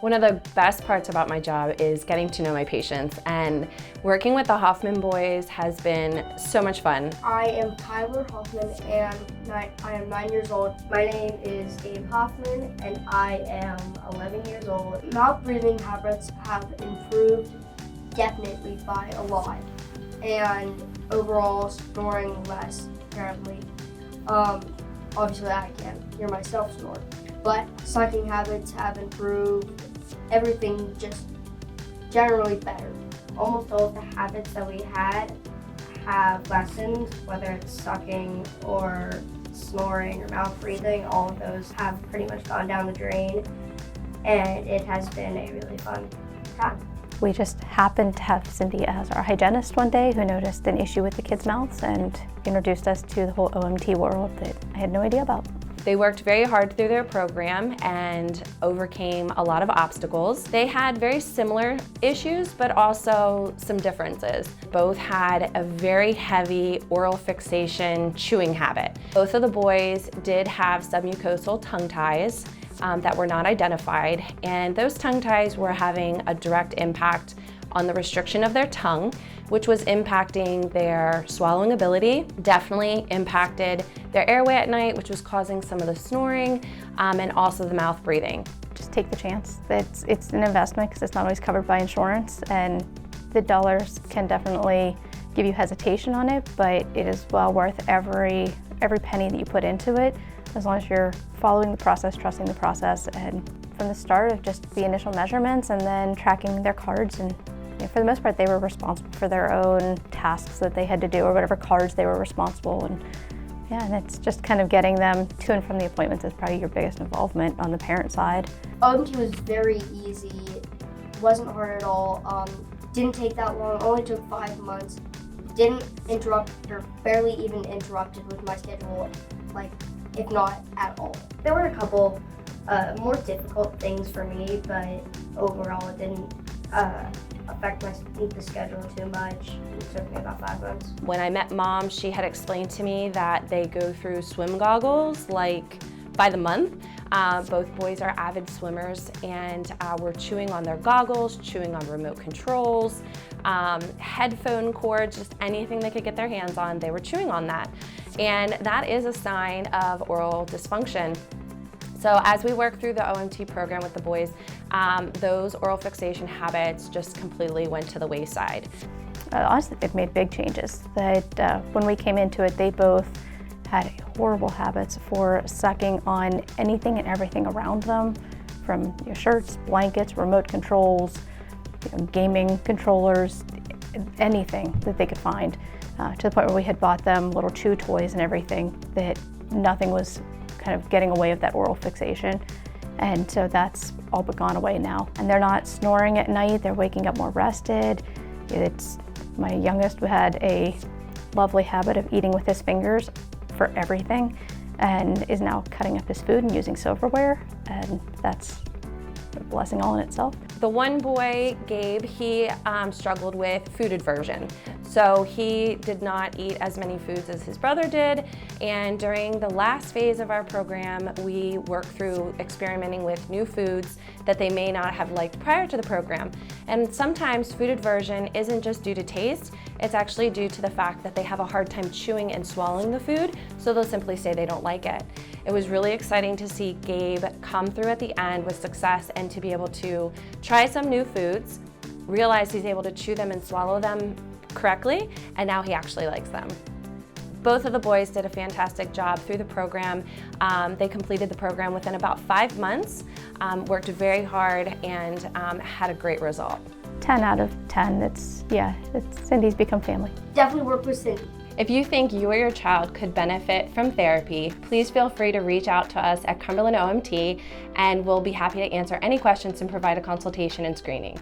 One of the best parts about my job is getting to know my patients, and working with the Hoffman boys has been so much fun. I am Tyler Hoffman and I am 9 years old. My name is Gabe Hoffman and I am 11 years old. Mouth breathing habits have improved definitely by a lot, and overall snoring less apparently. Obviously I can't hear myself snore, but sucking habits have improved. Everything just generally better. Almost all of the habits that we had have lessened, whether it's sucking or snoring or mouth breathing. All of those have pretty much gone down the drain, and it has been a really fun time. We just happened to have Cindy as our hygienist one day who noticed an issue with the kids' mouths and introduced us to the whole OMT world that I had no idea about. They worked very hard through their program and overcame a lot of obstacles. They had very similar issues, but also some differences. Both had a very heavy oral fixation chewing habit. Both of the boys did have submucosal tongue ties that were not identified, and those tongue ties were having a direct impact on the restriction of their tongue, which was impacting their swallowing ability, definitely impacted their airway at night, which was causing some of the snoring, and also the mouth breathing. Just take the chance. It's an investment because it's not always covered by insurance, and the dollars can definitely give you hesitation on it, but it is well worth every penny that you put into it, as long as you're following the process, trusting the process, and from the start of just the initial measurements and then tracking their cards. And for the most part, they were responsible for their own tasks that they had to do or whatever cards they were responsible. And yeah, and it's just kind of getting them to and from the appointments is probably your biggest involvement on the parent side. OMT was very easy, wasn't hard at all, didn't take that long, only took 5 months, didn't interrupt or barely even interrupted with my schedule, like if not at all. There were a couple more difficult things for me, but overall it didn't affect the schedule too much. It took me about 5 months. When I met Mom, she had explained to me that they go through swim goggles like by the month. Both boys are avid swimmers, and were chewing on their goggles, chewing on remote controls, headphone cords, just anything they could get their hands on, they were chewing on that. And that is a sign of oral dysfunction. So as we work through the OMT program with the boys, those oral fixation habits just completely went to the wayside. Honestly, they've made big changes. That when we came into it, they both had horrible habits for sucking on anything and everything around them, from shirts, blankets, remote controls, gaming controllers, anything that they could find, to the point where we had bought them little chew toys and everything, that nothing was kind of getting away with that oral fixation. And so that's all but gone away now. And they're not snoring at night, they're waking up more rested. My youngest had a lovely habit of eating with his fingers for everything, and is now cutting up his food and using silverware, and that's a blessing all in itself. The one boy, Gabe, he struggled with food aversion. So he did not eat as many foods as his brother did, and during the last phase of our program, we worked through experimenting with new foods that they may not have liked prior to the program. And sometimes food aversion isn't just due to taste, it's actually due to the fact that they have a hard time chewing and swallowing the food, so they'll simply say they don't like it. It was really exciting to see Gabe come through at the end with success and to be able to try some new foods, realize he's able to chew them and swallow them correctly, and now he actually likes them. Both of the boys did a fantastic job through the program. They completed the program within about 5 months, worked very hard, and had a great result. 10 out of 10, Cindy's become family. Definitely work with Cindy. If you think you or your child could benefit from therapy, please feel free to reach out to us at Cumberland OMT, and we'll be happy to answer any questions and provide a consultation and screening.